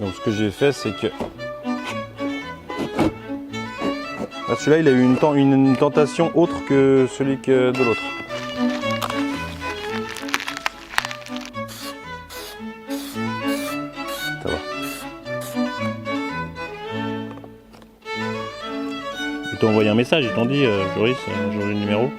Donc ce que j'ai fait, c'est que... Celui-là, il a eu une tentation autre que celui de l'autre. Ça va. Ils t'ont envoyé un message, ils t'ont dit, Joris, j'ai le numéro.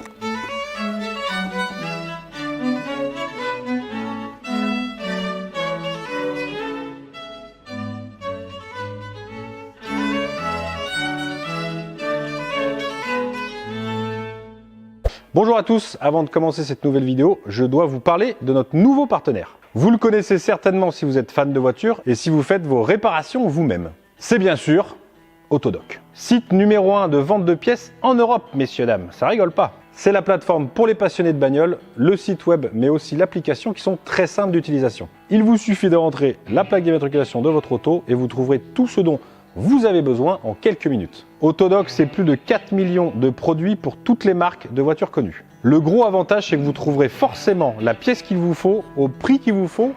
Bonjour à tous, avant de commencer cette nouvelle vidéo, je dois vous parler de notre nouveau partenaire. Vous le connaissez certainement si vous êtes fan de voitures et si vous faites vos réparations vous-même. C'est bien sûr Autodoc. Site numéro 1 de vente de pièces en Europe, messieurs dames, ça rigole pas. C'est la plateforme pour les passionnés de bagnole, le site web mais aussi l'application qui sont très simples d'utilisation. Il vous suffit de rentrer la plaque d'immatriculation de votre auto et vous trouverez tout ce dont vous avez besoin en quelques minutes. Autodoc, c'est plus de 4 millions de produits pour toutes les marques de voitures connues. Le gros avantage, c'est que vous trouverez forcément la pièce qu'il vous faut, au prix qu'il vous faut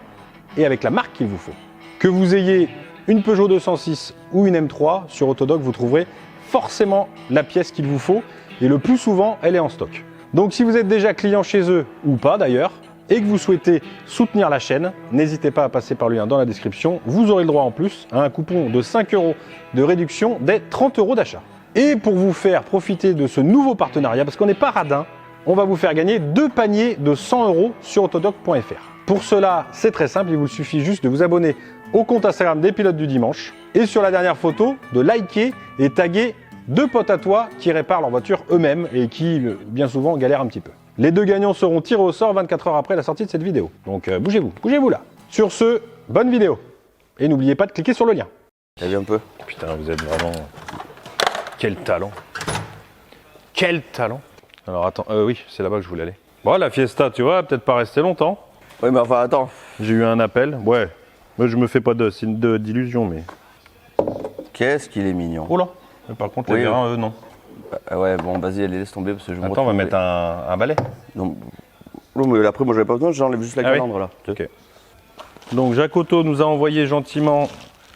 et avec la marque qu'il vous faut. Que vous ayez une Peugeot 206 ou une M3, sur Autodoc, vous trouverez forcément la pièce qu'il vous faut et le plus souvent, elle est en stock. Donc si vous êtes déjà client chez eux ou pas d'ailleurs, et que vous souhaitez soutenir la chaîne, n'hésitez pas à passer par le lien dans la description. Vous aurez le droit en plus à un coupon de 5 € de réduction dès 30 € d'achat. Et pour vous faire profiter de ce nouveau partenariat, parce qu'on n'est pas radin, on va vous faire gagner 2 paniers de 100 € sur autodoc.fr. Pour cela, c'est très simple, il vous suffit juste de vous abonner au compte Instagram des pilotes du dimanche et sur la dernière photo, de liker et taguer 2 potes à toi qui réparent leur voiture eux-mêmes et qui, bien souvent, galèrent un petit peu. Les 2 gagnants seront tirés au sort 24 heures après la sortie de cette vidéo. Donc bougez-vous là. Sur ce, bonne vidéo. Et n'oubliez pas de cliquer sur le lien. T'as vu un peu? Putain, vous êtes vraiment... Quel talent. Quel talent. Alors attends, oui, c'est là-bas que je voulais aller. Bon, la Fiesta, tu vois, peut-être pas rester longtemps. Oui, mais enfin, attends. J'ai eu un appel, ouais. Moi, je me fais pas d'illusions, mais... Qu'est-ce qu'il est mignon. Oh là. Mais par contre, les vérins, eux, non. Bah, ouais, bon, vas-y, allez, laisse tomber parce que je me Attends, on va mettre un balai. Non, mais après, moi, j'avais pas besoin, j'enlève juste la calandre, là. Ok. Donc, Jacques Auto nous a envoyé gentiment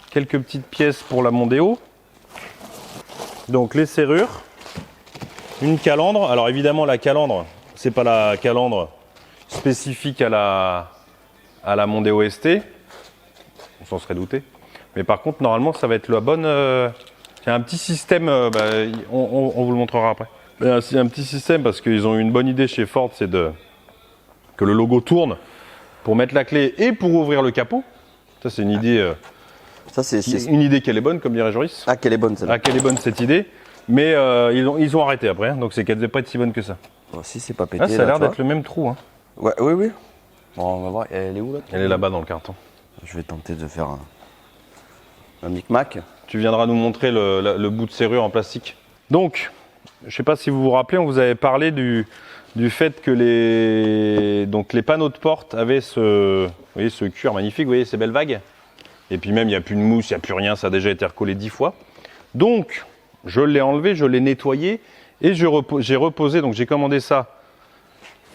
quelques petites pièces pour la Mondeo. Donc, les serrures, une calandre. Alors, évidemment, la calandre, c'est pas la calandre spécifique à la Mondeo ST. On s'en serait douté. Mais par contre, normalement, ça va être la bonne... Il y a un petit système, on vous le montrera après. Il y a un petit système parce qu'ils ont eu une bonne idée chez Ford, c'est que le logo tourne pour mettre la clé et pour ouvrir le capot. Ça, c'est une idée. Ça, c'est une idée qu'elle est bonne, comme dirait Joris. Ah, qu'elle est bonne celle-là. Ah, qu'elle est bonne cette idée. Mais ils ont arrêté après, hein, donc c'est qu'elle devait pas être si bonne que ça. Bon, si c'est pas pété. Ah, ça a l'air d'être le même trou. Hein. Ouais, oui. Bon, on va voir. Elle est où là? Elle est là-bas dans le carton. Je vais tenter de faire un micmac. Tu viendras nous montrer le bout de serrure en plastique. Donc, je ne sais pas si vous vous rappelez, on vous avait parlé du fait que les panneaux de porte avaient ce cuir magnifique, vous voyez ces belles vagues. Et puis même, il n'y a plus de mousse, il n'y a plus rien, ça a déjà été recollé 10 fois. Donc, je l'ai enlevé, je l'ai nettoyé et j'ai reposé, donc j'ai commandé ça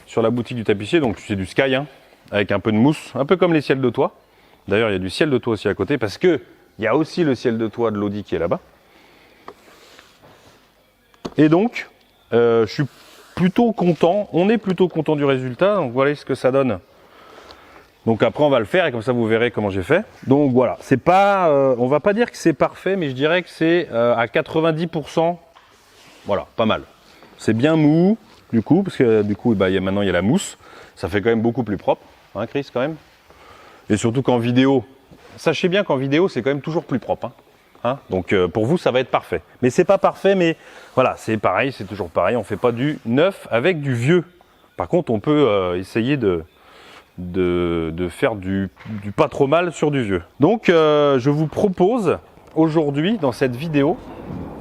sur la boutique du tapissier, donc c'est du Sky, hein, avec un peu de mousse, un peu comme les ciels de toit. D'ailleurs, il y a du ciel de toit aussi à côté parce que il y a aussi le ciel de toit de l'Audi qui est là-bas. Et donc, je suis plutôt content, on est plutôt content du résultat. Donc voilà ce que ça donne. Donc après, on va le faire et comme ça, vous verrez comment j'ai fait. Donc voilà, c'est pas, on va pas dire que c'est parfait, mais je dirais que c'est à 90%. Voilà, pas mal. C'est bien mou, du coup, parce que du coup, maintenant, il y a la mousse. Ça fait quand même beaucoup plus propre, hein, Chris, quand même. Et surtout qu'en vidéo, sachez bien qu'en vidéo, c'est quand même toujours plus propre. Hein. Donc pour vous, ça va être parfait. Mais c'est pas parfait, mais voilà, c'est pareil, c'est toujours pareil. On fait pas du neuf avec du vieux. Par contre, on peut essayer de faire du pas trop mal sur du vieux. Donc je vous propose aujourd'hui, dans cette vidéo,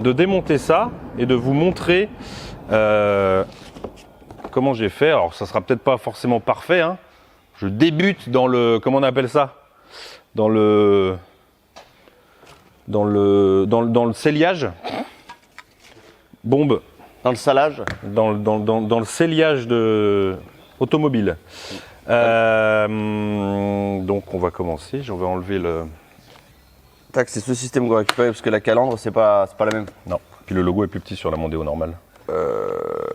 de démonter ça et de vous montrer comment j'ai fait. Alors ça sera peut-être pas forcément parfait. Hein. Je débute dans le, comment on appelle ça? Dans le scellage. Bombe. Dans le salage. Dans le scellage automobile. Donc on va commencer. Je vais enlever Tac, c'est ce système qu'on va récupérer parce que la calandre, c'est pas la même. Non. Puis le logo est plus petit sur la Mondeo normale.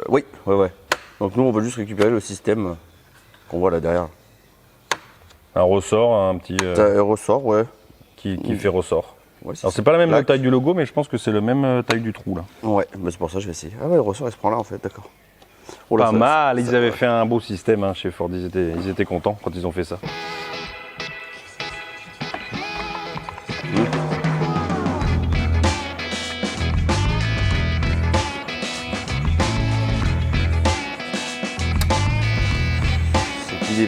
Oui, ouais. Donc nous, on veut juste récupérer le système qu'on voit là derrière. Un ressort, un petit. Un ressort, ouais. Qui fait ressort. Ouais, Alors c'est pas la même taille du logo, mais je pense que c'est la même taille du trou là. Ouais, bah, c'est pour ça que je vais essayer. Ah ouais, le ressort il se prend là en fait, d'accord. Oh pas mal, ils avaient fait un beau système hein, chez Ford, ils étaient contents quand ils ont fait ça.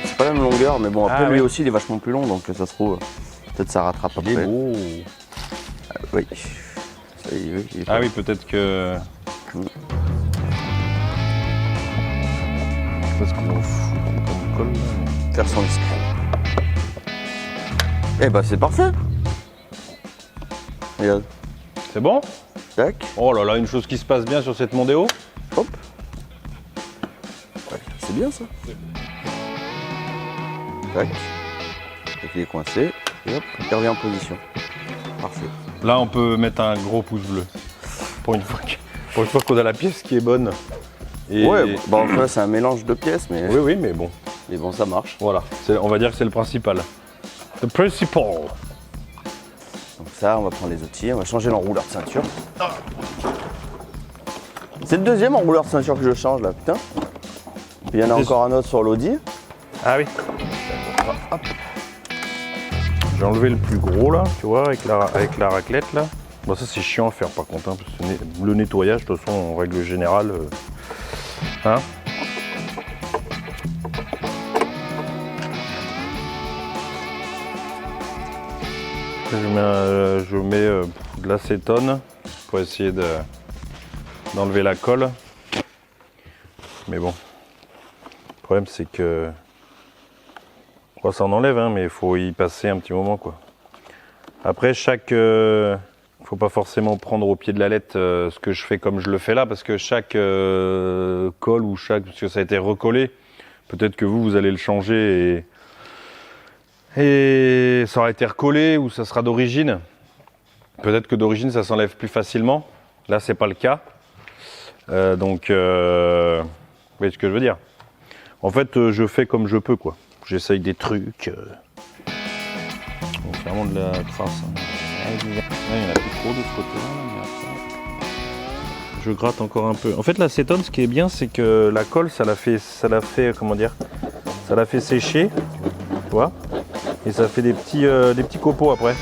C'est pas la même longueur, mais bon après lui aussi il est vachement plus long, donc ça se trouve, peut-être ça rattrape après. Il est beau. Oui. Ah oui, peut-être que... Je sais pas ce qu'ils en foutent comme colle là. Faire son discret. Eh bah c'est parfait. Regarde. C'est bon? Tac. Oh là là, une chose qui se passe bien sur cette Mondeo. Hop. Ouais, c'est bien ça. Tac. Et il est coincé. Et hop, il revient en position. Parfait. Là, on peut mettre un gros pouce bleu. Pour une fois qu'on a la pièce qui est bonne. Et... Ouais, bon, enfin, c'est un mélange de pièces, mais... Oui, mais bon. Mais bon, ça marche. Voilà, on va dire que c'est le principal. The principal. Donc ça, on va prendre les outils, on va changer l'enrouleur de ceinture. C'est le deuxième enrouleur de ceinture que je change, là, putain. Puis il y en a encore un autre sur l'Audi. Ah oui. J'ai enlevé le plus gros là, tu vois, avec la raclette là. Bon ça c'est chiant à faire par contre, hein, parce que le nettoyage de toute façon en règle générale. Hein. Je mets de l'acétone pour essayer d'enlever la colle. Mais bon, le problème c'est que ça en enlève, hein, mais il faut y passer un petit moment, quoi. Après, faut pas forcément prendre au pied de la lettre ce que je fais comme je le fais là, parce que chaque colle ou parce que ça a été recollé, peut-être que vous allez le changer et ça aura été recollé ou ça sera d'origine. Peut-être que d'origine ça s'enlève plus facilement. Là, c'est pas le cas. Donc, vous voyez ce que je veux dire. En fait, je fais comme je peux, quoi. J'essaye des trucs. Donc, vraiment de la trace. Hein. Là, il n'y en a plus trop de ce côté-là. Je gratte encore un peu. En fait, l'acétone, ce qui est bien, c'est que la colle, ça la fait, comment dire, ça la fait sécher, tu vois, et ça fait des petits copeaux après.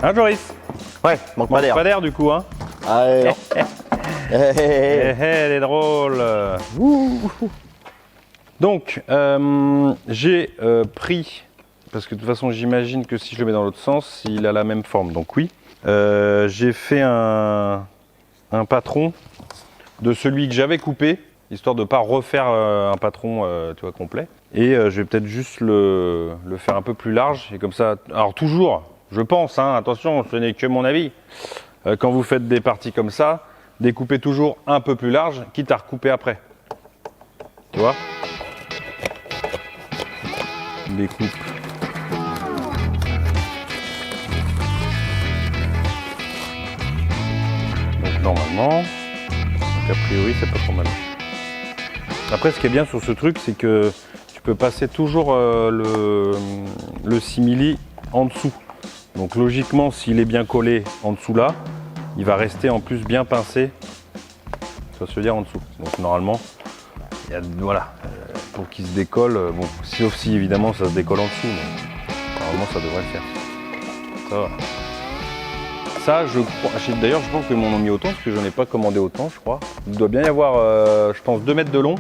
Hein, Joris? Ouais, manque pas d'air. Pas d'air du coup, hein? Allez, non. Elle est drôle. Donc, j'ai pris, parce que de toute façon, j'imagine que si je le mets dans l'autre sens, il a la même forme. Donc oui, j'ai fait un patron de celui que j'avais coupé, histoire de ne pas refaire un patron tu vois, complet. Et je vais peut-être juste le faire un peu plus large. Et comme ça, alors toujours, je pense, hein, attention, ce n'est que mon avis. Quand vous faites des parties comme ça, découpez toujours un peu plus large, quitte à recouper après. Tu vois? Découpe. Donc normalement, donc a priori c'est pas trop mal. Après ce qui est bien sur ce truc, c'est que tu peux passer toujours le simili en dessous. Donc logiquement, s'il est bien collé en dessous là, il va rester en plus bien pincé. Ça se veut dire en dessous. Donc normalement, il y a, voilà, pour qu'il se décolle, bon, sauf si évidemment ça se décolle en dessous, mais normalement ça devrait le faire. Ça va. Ça, je crois, d'ailleurs je pense qu'ils m'en ont mis autant, parce que j'en ai pas commandé autant, je crois. Il doit bien y avoir, je pense, 2 mètres de long.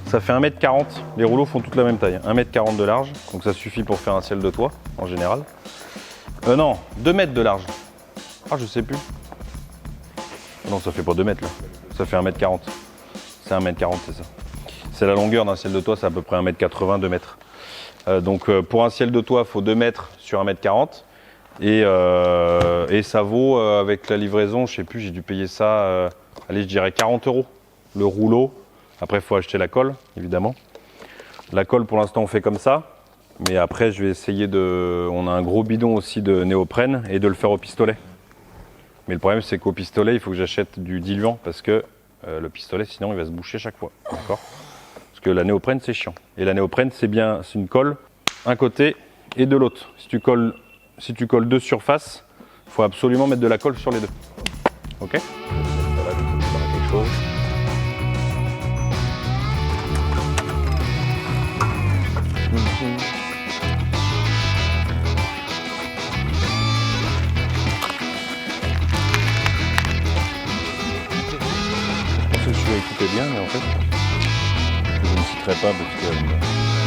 Ça fait 1m40. Les rouleaux font toute la même taille. 1m40 de large, donc ça suffit pour faire un ciel de toit, en général. Non, 2 mètres de large. Ah, je sais plus. Non, ça fait pas 2 mètres là. Ça fait 1m40. C'est 1m40, c'est ça. C'est la longueur d'un ciel de toit, c'est à peu près 1m80, 2 mètres. Donc pour un ciel de toit, il faut 2 mètres sur 1m40. Et ça vaut, avec la livraison, je sais plus, j'ai dû payer ça, allez, je dirais 40 € le rouleau. Après, il faut acheter la colle, évidemment. La colle, pour l'instant, on fait comme ça. Mais après, je vais essayer de... On a un gros bidon aussi de néoprène et de le faire au pistolet. Mais le problème, c'est qu'au pistolet, il faut que j'achète du diluant parce que le pistolet, sinon, il va se boucher chaque fois. D'accord ? Parce que la néoprène, c'est chiant. Et la néoprène, c'est une colle, un côté et de l'autre. Si tu colles deux surfaces, il faut absolument mettre de la colle sur les deux. Ok ? Ça va, quelque chose. Je pensais que je suis équipé bien, mais en fait, je ne citerai pas parce que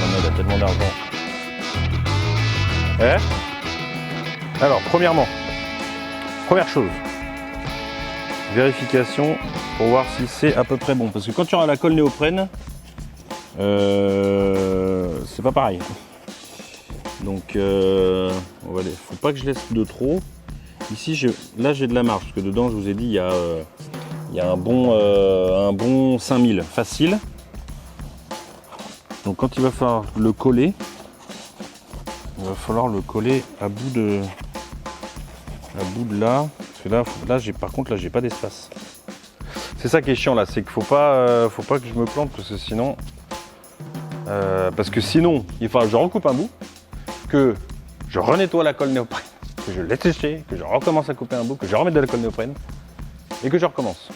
maintenant il a tellement d'argent. Alors, première chose, vérification pour voir si c'est à peu près bon. Parce que quand tu auras la colle néoprène, c'est pas pareil. Donc, on va aller. Faut pas que je laisse de trop. Ici, là j'ai de la marge parce que dedans, je vous ai dit, il y a un bon 5000 facile. Donc, quand il va falloir le coller, il va falloir le coller à bout de là. Parce que là, par contre, j'ai pas d'espace. C'est ça qui est chiant là, c'est qu'il faut pas que je me plante parce que sinon, il faudra que je recoupe un bout, que je renettoie la colle néoprène, que je laisse sécher, que je recommence à couper un bout, que je remette de la colle néoprène et que je recommence.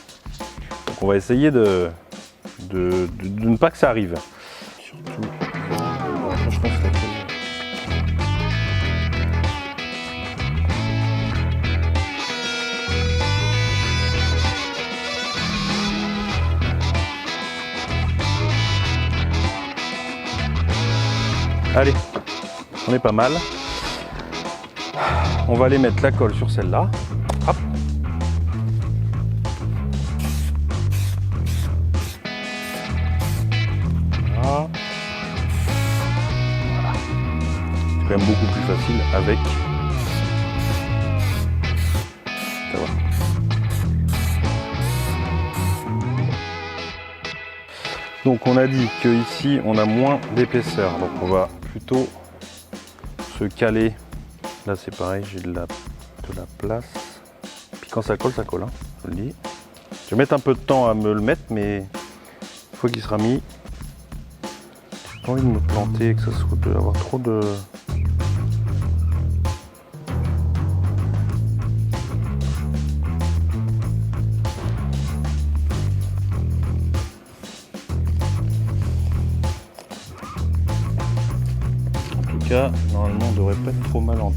Donc on va essayer de ne pas que ça arrive. Surtout, franchement, c'est la colle. Allez, on est pas mal. On va aller mettre la colle sur celle-là. Hop. Voilà. C'est quand même beaucoup plus facile avec. Ça va. Donc on a dit qu'ici on a moins d'épaisseur, donc on va plutôt se caler. Là c'est pareil, j'ai de la place. Puis quand ça colle, hein, je le dis. Je vais mettre un peu de temps à me le mettre, mais une fois qu'il sera mis, j'ai pas envie de me planter, que ça soit avoir trop de... Normalement on devrait pas être trop mal en ça.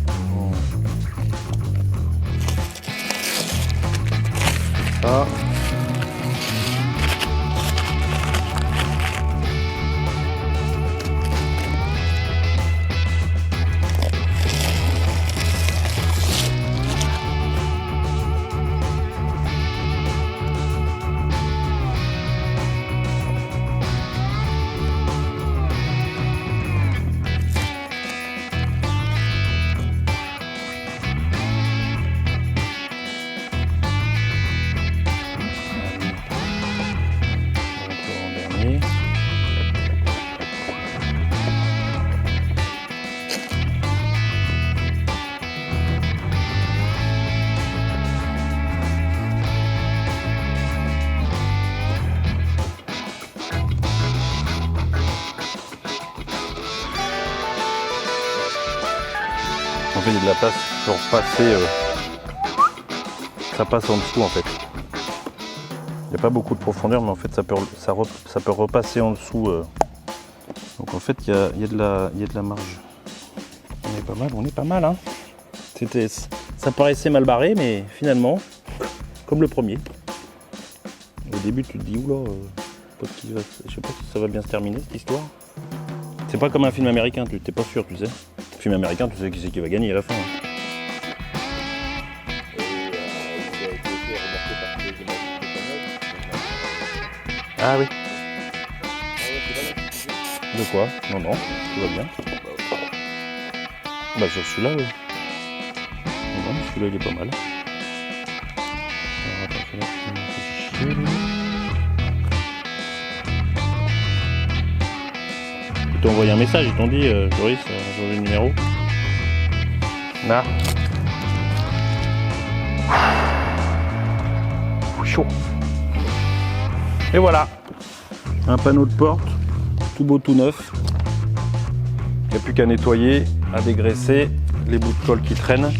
En fait, il y a de la place pour passer. Ça passe en dessous en fait. Il n'y a pas beaucoup de profondeur, mais en fait, ça peut repasser en dessous. Donc en fait, il y a de la marge. On est pas mal, hein. Ça paraissait mal barré, mais finalement, comme le premier. Au début, tu te dis, oula, je sais pas si ça va bien se terminer cette histoire. C'est pas comme un film américain, tu n'es pas sûr, tu sais. Film américain, tu sais qui c'est qui va gagner à la fin. Ah oui. De quoi? Non, tout va bien. Bah sur celui-là, oui. Celui-là il est pas mal. Alors, attends, celui-là, il me fait chier, lui. Ils t'ont envoyé un message, ils t'ont dit Joris, j'ai le numéro. Là. Chaud. Et voilà. Un panneau de porte, tout beau, tout neuf. Il n'y a plus qu'à nettoyer, à dégraisser les bouts de colle qui traînent.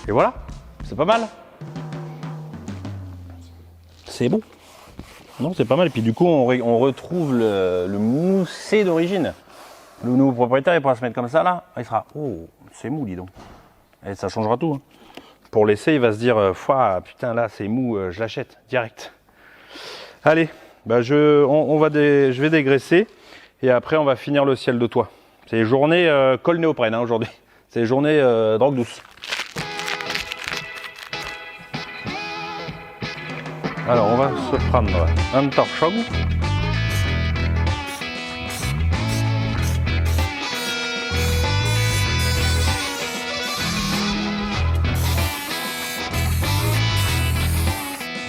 Et voilà, c'est pas mal. C'est bon. Non, c'est pas mal. Et puis du coup, on retrouve le moussé d'origine. Le nouveau propriétaire, il pourra se mettre comme ça là. Il sera, oh, c'est mou, dis donc. Et ça changera tout. Hein. Pour l'essai, il va se dire, putain là c'est mou, je l'achète direct. Allez, bah je vais dégraisser et après on va finir le ciel de toit. C'est journée col néoprène hein, aujourd'hui. C'est journée drogue douce. Alors on va se prendre un torchon.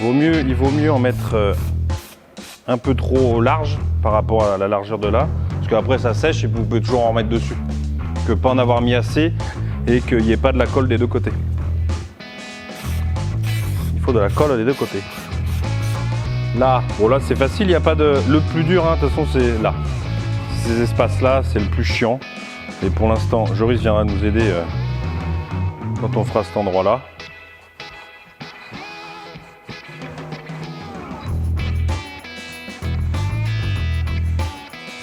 Il vaut mieux en mettre un peu trop large par rapport à la largeur de là, parce qu'après ça sèche et vous pouvez toujours en remettre dessus, que pas en avoir mis assez et qu'il n'y ait pas de la colle des deux côtés. Il faut de la colle des deux côtés. Là, bon là c'est facile, il n'y a pas de... Le plus dur, hein, de toute façon c'est là. Ces espaces-là, c'est le plus chiant. Et pour l'instant, Joris viendra nous aider quand on fera cet endroit-là.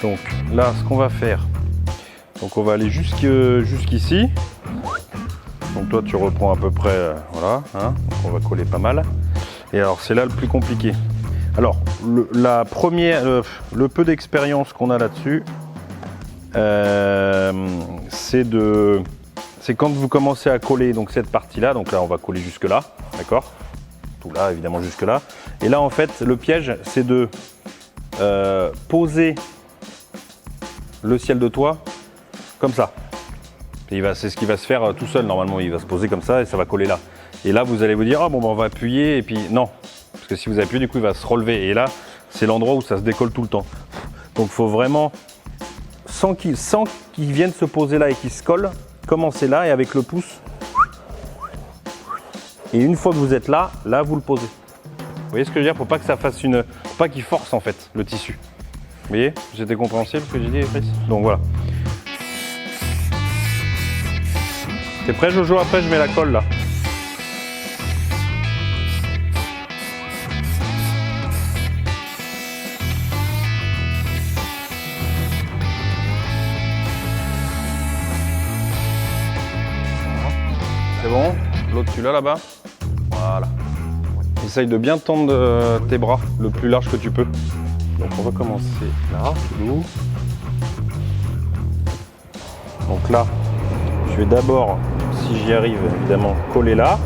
Donc là, ce qu'on va faire, donc on va aller jusqu'ici. Donc toi, tu reprends à peu près, voilà, hein, donc on va coller pas mal. Et alors, c'est là le plus compliqué. Alors, le peu d'expérience qu'on a là-dessus, c'est quand vous commencez à coller donc cette partie-là. Donc là, on va coller jusque là, d'accord? Tout là, évidemment, jusque là. Et là, en fait, le piège, c'est de poser le ciel de toit comme ça. C'est ce qui va se faire tout seul normalement, il va se poser comme ça et ça va coller là. Et là vous allez vous dire, ah bon, ben, on va appuyer et puis non. Parce que si vous appuyez du coup il va se relever et là c'est l'endroit où ça se décolle tout le temps. Donc il faut vraiment, sans qu'il vienne se poser là et qu'il se colle, commencer là et avec le pouce. Et une fois que vous êtes là, là vous le posez. Vous voyez ce que je veux dire? Faut pas que ça fasse faut pas qu'il force en fait le tissu. Vous voyez, j'étais compréhensible ce que j'ai dit, Chris. Donc voilà. T'es prêt, Jojo? Après, je mets la colle là. C'est bon? L'autre, tu l'as là-bas? Voilà. Essaye de bien tendre tes bras le plus large que tu peux. Donc on va commencer là, tout. Donc là, je vais d'abord, si j'y arrive évidemment, coller là.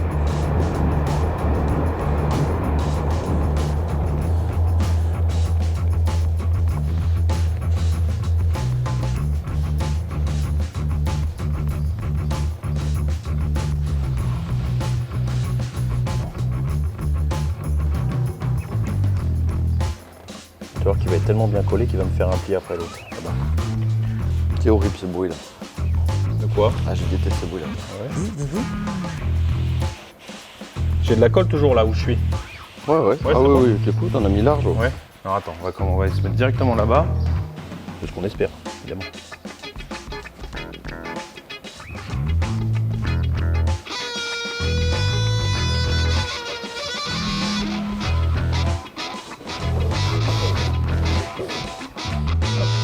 Tu vois qu'il va être tellement bien collé qu'il va me faire un pli après l'autre. C'est horrible ce bruit là. De quoi? Ah, je déteste ce bruit là. Ouais. J'ai de la colle toujours là où je suis. Ouais. Ah oui, oui, t'es fou, t'en as mis large. Ouais. Alors attends, on va se mettre directement là-bas. C'est ce qu'on espère, évidemment.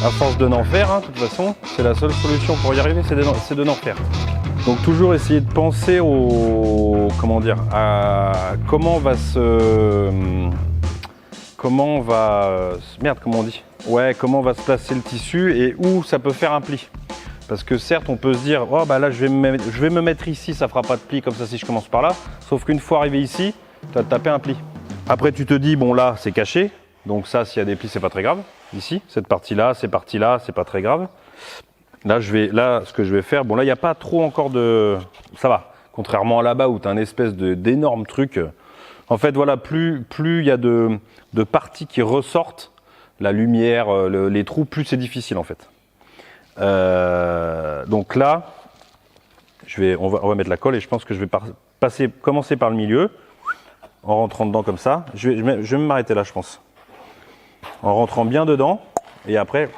À force de n'en faire, hein, de toute façon, c'est la seule solution pour y arriver, c'est de n'en faire. Donc toujours essayer de penser à comment va se placer le tissu et où ça peut faire un pli. Parce que certes, on peut se dire, oh bah là je vais me mettre ici, ça fera pas de pli comme ça si je commence par là. Sauf qu'une fois arrivé ici, tu as tapé un pli. Après tu te dis, bon là c'est caché, donc ça s'il y a des plis c'est pas très grave. Ici, cette partie-là, c'est pas très grave. Là, ce que je vais faire, bon là, il n'y a pas trop encore de... Ça va, contrairement à là-bas où tu as un espèce d'énorme truc. En fait, voilà, plus il y a de parties qui ressortent, la lumière, les trous, plus c'est difficile en fait. Donc là, on va mettre la colle et je pense que je vais commencer par le milieu, en rentrant dedans comme ça. Je vais m'arrêter là, je pense. En rentrant bien dedans, et après...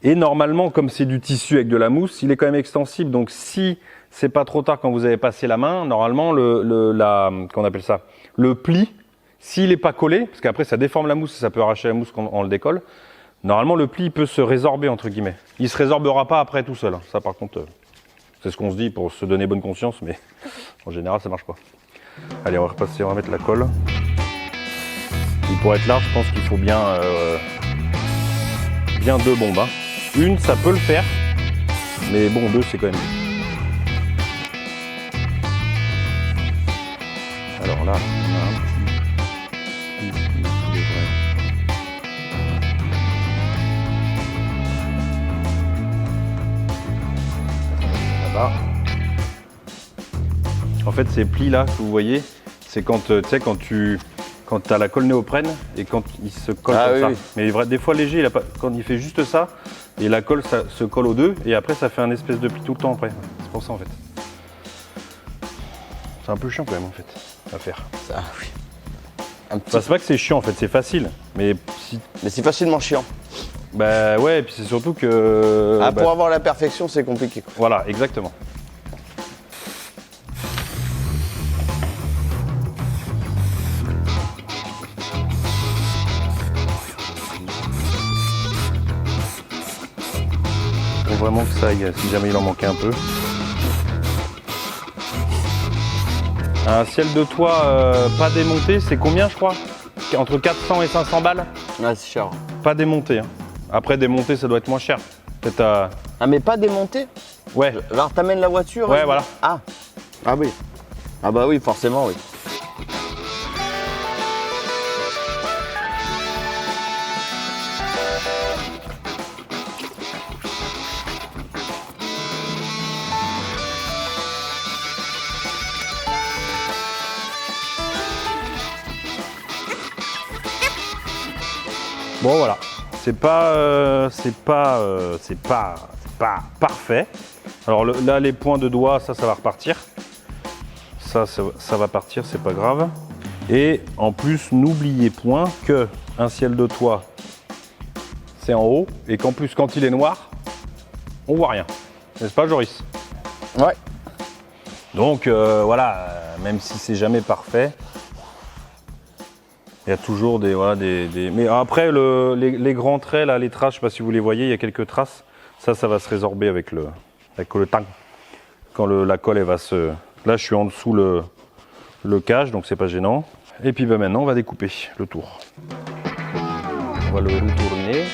Et normalement, comme c'est du tissu avec de la mousse, il est quand même extensible. Donc si c'est pas trop tard quand vous avez passé la main, normalement, qu'on appelle ça, le pli, s'il n'est pas collé, parce qu'après ça déforme la mousse, ça peut arracher la mousse quand on le décolle, normalement le pli peut se résorber entre guillemets. Il se résorbera pas après tout seul. Ça par contre, c'est ce qu'on se dit pour se donner bonne conscience, mais en général ça marche pas. Allez, on va repasser, on va mettre la colle. Et pour être large, je pense qu'il faut bien 2 bombes. Hein. Une, ça peut le faire, mais bon, 2, c'est quand même mieux. Alors là, on a un petit là-bas. En fait, ces plis là que vous voyez, c'est quand tu as la colle néoprène et quand il se colle comme ça. Oui. Mais des fois léger, quand il fait juste ça, et la colle ça se colle aux deux, et après ça fait un espèce de pli tout le temps après. C'est pour ça en fait. C'est un peu chiant quand même en fait à faire. Ça, oui. C'est pas que c'est chiant en fait, c'est facile. Mais c'est facilement chiant. Bah ouais, et puis c'est surtout que... pour avoir la perfection, c'est compliqué. Quoi. Voilà, exactement. Vraiment que ça aille, si jamais il en manquait un peu. Un ciel de toit pas démonté, c'est combien je crois? Entre 400 et 500 balles? Ah, c'est cher. Pas démonté. Hein. Après démonté, ça doit être moins cher. Peut-être à... Ah mais pas démonté? Ouais. Alors t'amènes la voiture? Ouais, voilà. Ah oui. Ah bah oui, forcément, oui. Bon voilà, c'est pas parfait. Alors là les points de doigt, ça va repartir. Ça va partir, c'est pas grave. Et en plus, n'oubliez point que un ciel de toit, c'est en haut, et qu'en plus quand il est noir, on voit rien. N'est-ce pas Joris? Ouais. Donc voilà, même si c'est jamais parfait. Il y a toujours des... Mais après, les grands traits, là, les traces, je ne sais pas si vous les voyez, il y a quelques traces. Ça va se résorber avec le tang. Quand la colle, elle va se... Là, je suis en dessous le cage, donc c'est pas gênant. Et puis maintenant, on va découper le tour. On va le retourner.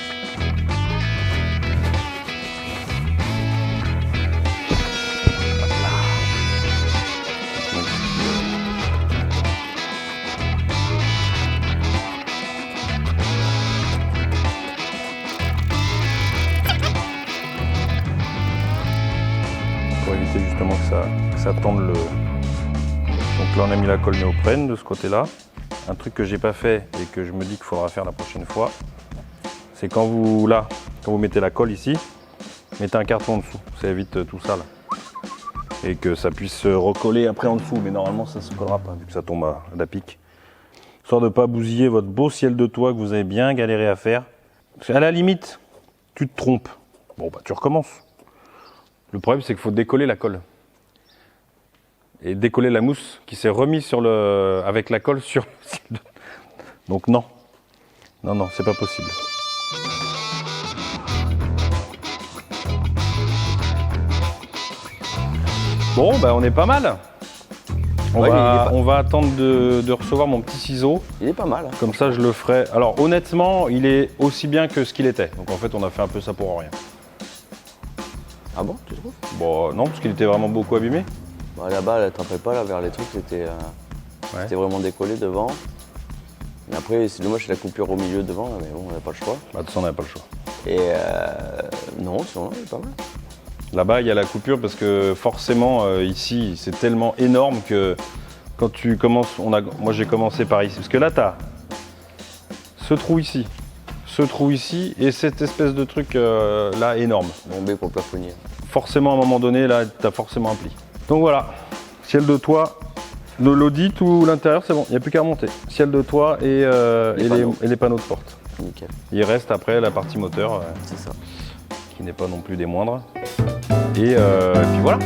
Pour éviter justement que ça tende le... Donc là on a mis la colle néoprène de ce côté là. Un truc que j'ai pas fait et que je me dis qu'il faudra faire la prochaine fois, c'est quand vous mettez la colle ici, mettez un carton en dessous, ça évite tout ça là. Et que ça puisse se recoller après en dessous, mais normalement ça se collera pas vu que ça tombe à la pique. Histoire de pas bousiller votre beau ciel de toit que vous avez bien galéré à faire. Parce qu'à la limite, tu te trompes. Bon bah tu recommences. Le problème, c'est qu'il faut décoller la colle. Et décoller la mousse qui s'est remise avec la colle sur le ciel de... Donc non. Non, c'est pas possible. Bon, bah on est pas mal. On va attendre de recevoir mon petit ciseau. Il est pas mal. Comme ça, je le ferai. Alors honnêtement, il est aussi bien que ce qu'il était. Donc en fait, on a fait un peu ça pour rien. Ah bon, tu trouves? Bon, non, parce qu'il était vraiment beaucoup abîmé. Bah, là-bas, elle attrapait pas là, vers les trucs, c'était vraiment décollé devant. Et après, c'est dommage, c'est la coupure au milieu devant, mais bon, on n'a pas le choix. Bah, de toute façon, on n'a pas le choix. Et non, sinon, c'est pas mal. Là-bas, il y a la coupure parce que forcément, ici, c'est tellement énorme que quand tu commences, moi j'ai commencé par ici. Parce que là, tu as ce trou ici et cette espèce de truc là énorme. Bombé pour le plafonnier. Forcément, à un moment donné, là, tu as forcément un pli. Donc voilà, ciel de toit, l'audit ou l'intérieur, c'est bon, il n'y a plus qu'à remonter. Ciel de toit et les panneaux de porte. Nickel. Il reste après la partie moteur, C'est ça. qui n'est pas non plus des moindres. Et puis voilà.